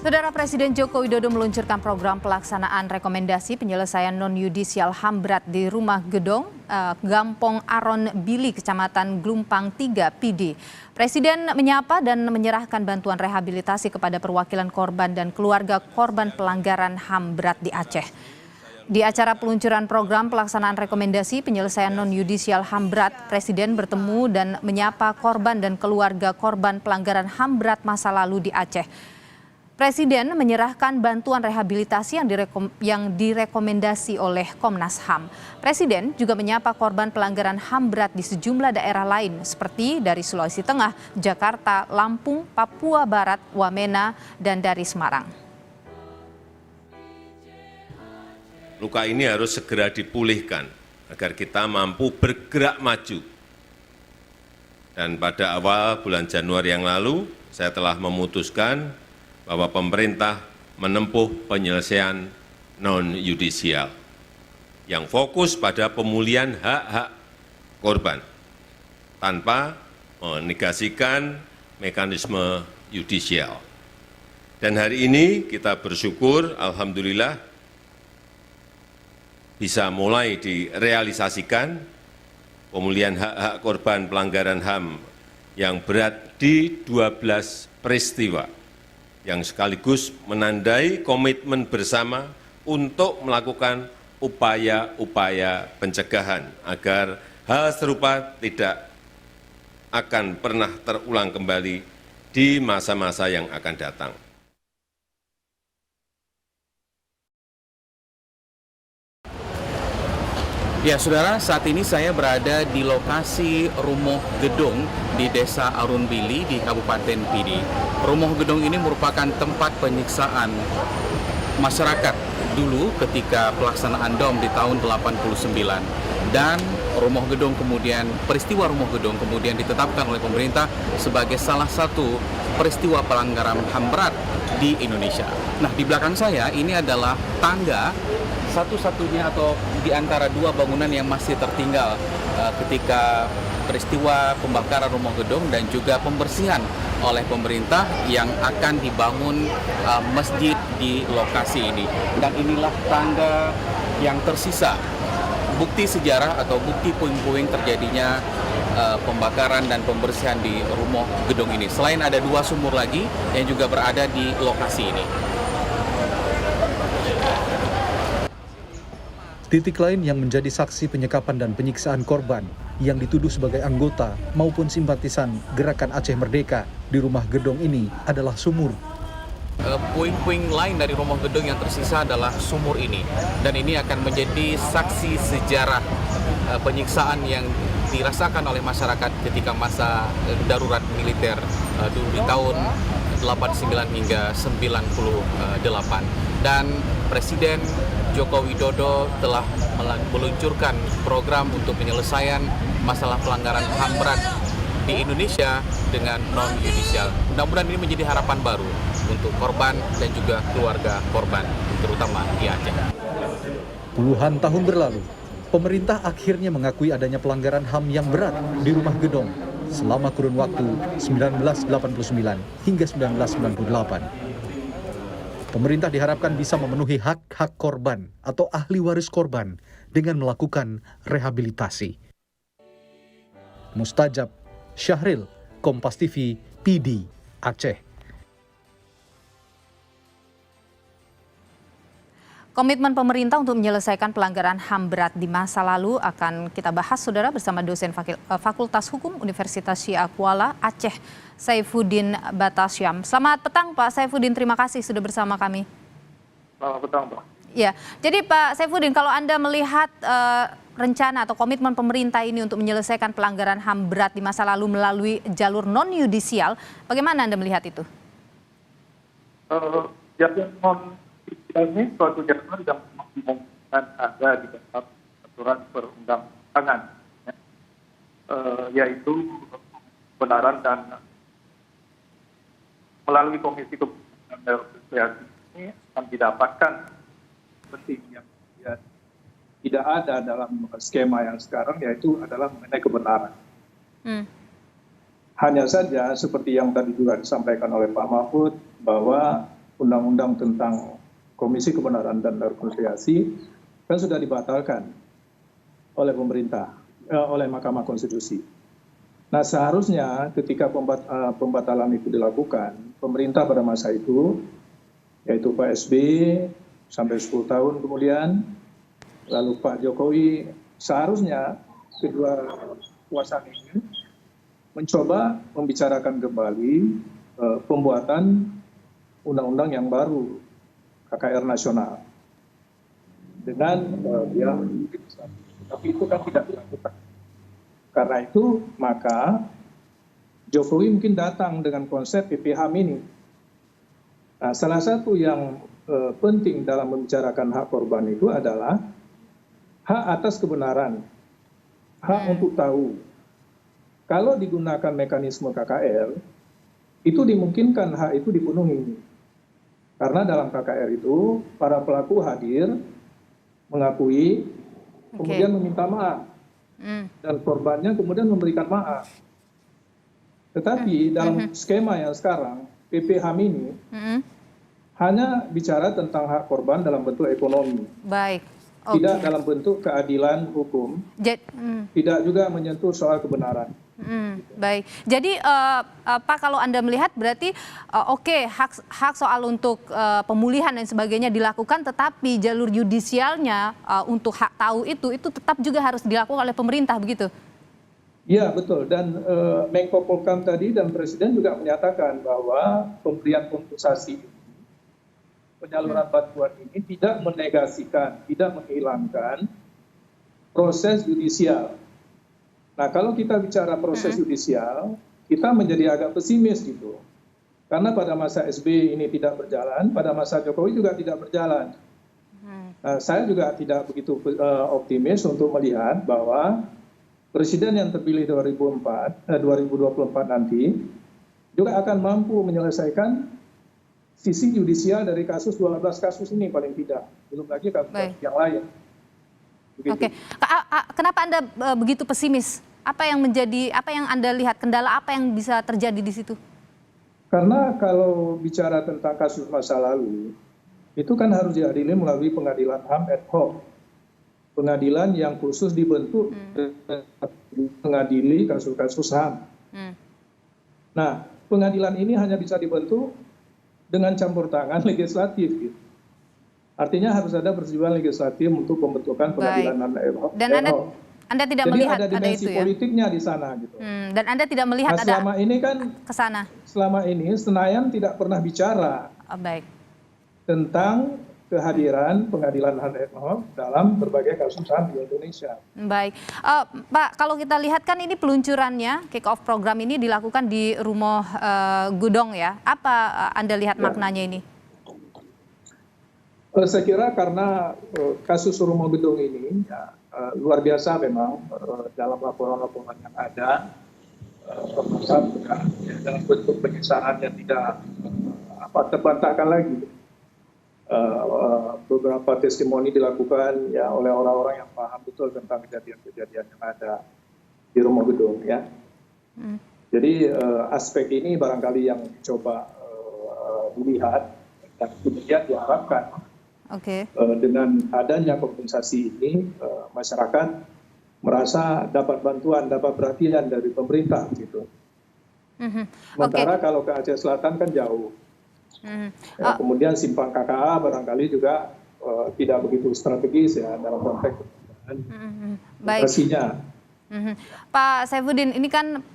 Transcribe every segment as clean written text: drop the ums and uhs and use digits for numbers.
Saudara Presiden Joko Widodo meluncurkan program pelaksanaan rekomendasi penyelesaian non-yudisial HAM berat di Rumah Gedong, Gampong Aron Bili, Kecamatan Glumpang 3, PD. Presiden menyapa dan menyerahkan bantuan rehabilitasi kepada perwakilan korban dan keluarga korban pelanggaran HAM berat di Aceh. Di acara peluncuran program pelaksanaan rekomendasi penyelesaian non-yudisial HAM berat, Presiden bertemu dan menyapa korban dan keluarga korban pelanggaran HAM berat masa lalu di Aceh. Presiden menyerahkan bantuan rehabilitasi yang direkomendasi oleh Komnas HAM. Presiden juga menyapa korban pelanggaran HAM berat di sejumlah daerah lain seperti dari Sulawesi Tengah, Jakarta, Lampung, Papua Barat, Wamena, dan dari Semarang. Luka ini harus segera dipulihkan agar kita mampu bergerak maju. Dan pada awal bulan Januari yang lalu, saya telah memutuskan bahwa pemerintah menempuh penyelesaian non-yudisial yang fokus pada pemulihan hak-hak korban tanpa menegasikan mekanisme yudisial. Dan hari ini kita bersyukur, alhamdulillah, bisa mulai direalisasikan pemulihan hak-hak korban pelanggaran HAM yang berat di 12 peristiwa yang sekaligus menandai komitmen bersama untuk melakukan upaya-upaya pencegahan agar hal serupa tidak akan pernah terulang kembali di masa-masa yang akan datang. Ya, saudara, saat ini saya berada di lokasi Rumah Gedong di Desa Arun Bili di Kabupaten Pidi. Rumah Gedong ini merupakan tempat penyiksaan masyarakat dulu ketika pelaksanaan DOM di tahun 89. Dan Rumah Gedong peristiwa Rumah Gedong kemudian ditetapkan oleh pemerintah sebagai salah satu peristiwa pelanggaran HAM berat di Indonesia. Nah, di belakang saya ini adalah tangga satu-satunya atau di antara dua bangunan yang masih tertinggal ketika peristiwa pembakaran Rumah Gedong dan juga pembersihan oleh pemerintah yang akan dibangun masjid di lokasi ini. Dan inilah tangga yang tersisa, bukti sejarah atau bukti puing-puing terjadinya pembakaran dan pembersihan di Rumah Gedong ini. Selain ada dua sumur lagi yang juga berada di lokasi ini. Titik lain yang menjadi saksi penyekapan dan penyiksaan korban yang dituduh sebagai anggota maupun simpatisan Gerakan Aceh Merdeka di Rumah Gedong ini adalah sumur. Puing-puing lain dari Rumah Gedong yang tersisa adalah sumur ini. Dan ini akan menjadi saksi sejarah penyiksaan yang dirasakan oleh masyarakat ketika masa darurat militer dulu di tahun 89 hingga 98. Dan Presiden Joko Widodo telah meluncurkan program untuk penyelesaian masalah pelanggaran HAM berat di Indonesia dengan non-yudisial. Mudah-mudahan ini menjadi harapan baru untuk korban dan juga keluarga korban, terutama di Aceh. Puluhan tahun berlalu, pemerintah akhirnya mengakui adanya pelanggaran HAM yang berat di Rumah Gedong selama kurun waktu 1989 hingga 1998. Pemerintah diharapkan bisa memenuhi hak-hak korban atau ahli waris korban dengan melakukan rehabilitasi. Mustajab Syahril, Kompas TV, PD, Aceh. Komitmen pemerintah untuk menyelesaikan pelanggaran HAM berat di masa lalu akan kita bahas, saudara, bersama dosen Fakultas Hukum Universitas Syiah Kuala Aceh, Saifuddin Batasyam. Selamat petang, Pak Saifuddin. Terima kasih sudah bersama kami. Selamat petang, Pak. Ya, jadi Pak Saifuddin, kalau Anda melihat rencana atau komitmen pemerintah ini untuk menyelesaikan pelanggaran HAM berat di masa lalu melalui jalur non-yudisial, bagaimana Anda melihat itu? Ini suatu jalur yang memungkinkan ada di dalam aturan perundang-undangan, yaitu kebenaran dan melalui Komisi Kebenaran dan Rekonsiliasi ini akan didapatkan penting yang tidak ada dalam skema yang sekarang, yaitu adalah mengenai kebenaran. Hanya saja seperti yang tadi juga disampaikan oleh Pak Mahfud, bahwa undang-undang tentang Komisi Kebenaran dan Rekonsiliasi kan sudah dibatalkan oleh pemerintah, oleh Mahkamah Konstitusi. Nah, seharusnya ketika pembatalan itu dilakukan, pemerintah pada masa itu, yaitu Pak SBY sampai 10 tahun kemudian, lalu Pak Jokowi, seharusnya kedua kekuasaan ini mencoba membicarakan kembali pembuatan undang-undang yang baru, KKR nasional. Dengan tapi itu kan tidak dilakukan. Karena itu maka Jokowi mungkin datang dengan konsep PPH mini. Nah, salah satu yang penting dalam membicarakan hak korban itu adalah hak atas kebenaran, hak untuk tahu. Kalau digunakan mekanisme KKR, itu dimungkinkan hak itu dipenuhi. Karena dalam KKR itu para pelaku hadir, mengakui, kemudian meminta maaf. Dan korbannya kemudian memberikan maaf. Tetapi dalam skema yang sekarang, PPH mini, hanya bicara tentang hak korban dalam bentuk ekonomi. Baik. Tidak dalam bentuk keadilan hukum, tidak juga menyentuh soal kebenaran. Baik, jadi Pak, kalau Anda melihat berarti oke, hak soal untuk pemulihan dan sebagainya dilakukan, tetapi jalur yudisialnya untuk hak tahu itu tetap juga harus dilakukan oleh pemerintah, begitu? Iya, betul. Dan Menko Polhukam tadi dan Presiden juga menyatakan bahwa pemberian kompensasi penyaluran bantuan ini tidak menegasikan, tidak menghilangkan proses yudisial. Nah, kalau kita bicara proses yudisial, kita menjadi agak pesimis gitu. Karena pada masa SBY ini tidak berjalan, pada masa Jokowi juga tidak berjalan. Nah, saya juga tidak begitu optimis untuk melihat bahwa Presiden yang terpilih 2024 nanti juga akan mampu menyelesaikan sisi yudisial dari kasus 12 kasus ini paling tidak, belum lagi kasus yang lain. Begitu. Oke, kenapa Anda begitu pesimis? Apa yang Anda lihat, kendala apa yang bisa terjadi di situ? Karena kalau bicara tentang kasus masa lalu, itu kan harus diadili melalui pengadilan HAM ad hoc. Pengadilan yang khusus dibentuk mengadili kasus-kasus HAM. Nah, pengadilan ini hanya bisa dibentuk dengan campur tangan legislatif. Gitu. Artinya harus ada persetujuan legislatif untuk pembentukan pengadilan ad hoc. Dan Anda tidak Jadi melihat ada dimensi itu ya? politiknya di sana. Gitu. Dan Anda tidak melihat ada selama ini kan ke sana? Selama ini Senayan tidak pernah bicara tentang kehadiran pengadilan HAM ad hoc dalam berbagai kasus HAM di Indonesia. Baik, Pak, kalau kita lihat kan ini peluncurannya kick off program ini dilakukan di Rumah Gedong ya. Apa Anda lihat maknanya ini? Saya kira karena kasus Rumah Gedong ini ya, luar biasa memang dalam laporan-laporan yang ada, dalam bentuk penyiksaan yang tidak terbantahkan lagi. Beberapa testimoni dilakukan ya oleh orang-orang yang paham betul tentang kejadian-kejadian yang ada di Rumah Gedong ya. Jadi aspek ini barangkali yang coba dilihat dan kemudian diharapkan dengan adanya kompensasi ini masyarakat merasa dapat bantuan, dapat perhatian dari pemerintah gitu. Sementara kalau ke Aceh Selatan kan jauh. Ya, kemudian simpang KKA barangkali juga tidak begitu strategis ya dalam konteks operasinya. Pak Saifuddin, ini kan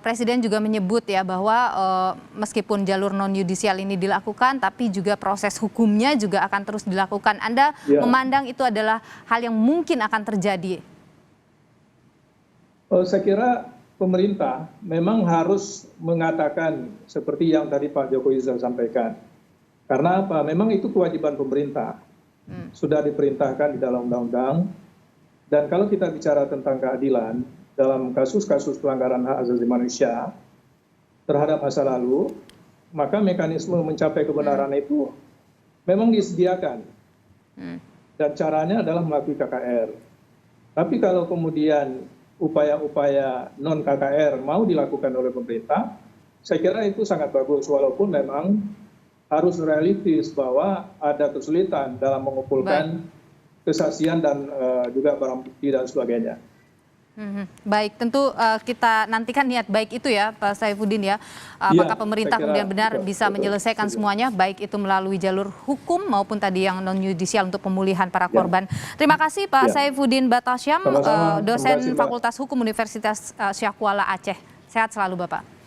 Presiden juga menyebut ya bahwa meskipun jalur non yudisial ini dilakukan, tapi juga proses hukumnya juga akan terus dilakukan. Anda memandang itu adalah hal yang mungkin akan terjadi? Saya kira pemerintah memang harus mengatakan seperti yang tadi Pak Jokowi sudah sampaikan. Karena apa? Memang itu kewajiban pemerintah. Sudah diperintahkan di dalam undang-undang. Dan kalau kita bicara tentang keadilan dalam kasus-kasus pelanggaran hak asasi manusia terhadap masa lalu, maka mekanisme mencapai kebenaran itu memang disediakan. Dan caranya adalah melalui KKR. Tapi kalau kemudian upaya-upaya non-KKR mau dilakukan oleh pemerintah, saya kira itu sangat bagus, walaupun memang harus realistis bahwa ada kesulitan dalam mengumpulkan kesaksian dan juga barang bukti dan sebagainya. Baik, tentu kita nantikan niat baik itu ya Pak Saifuddin ya. Apakah pemerintah kemudian benar bisa menyelesaikan semuanya, baik itu melalui jalur hukum maupun tadi yang non-yudisial untuk pemulihan para korban. Terima kasih Pak Saifuddin Batasyam, dosen Fakultas Hukum Universitas Syahkuala Aceh. Sehat selalu Bapak.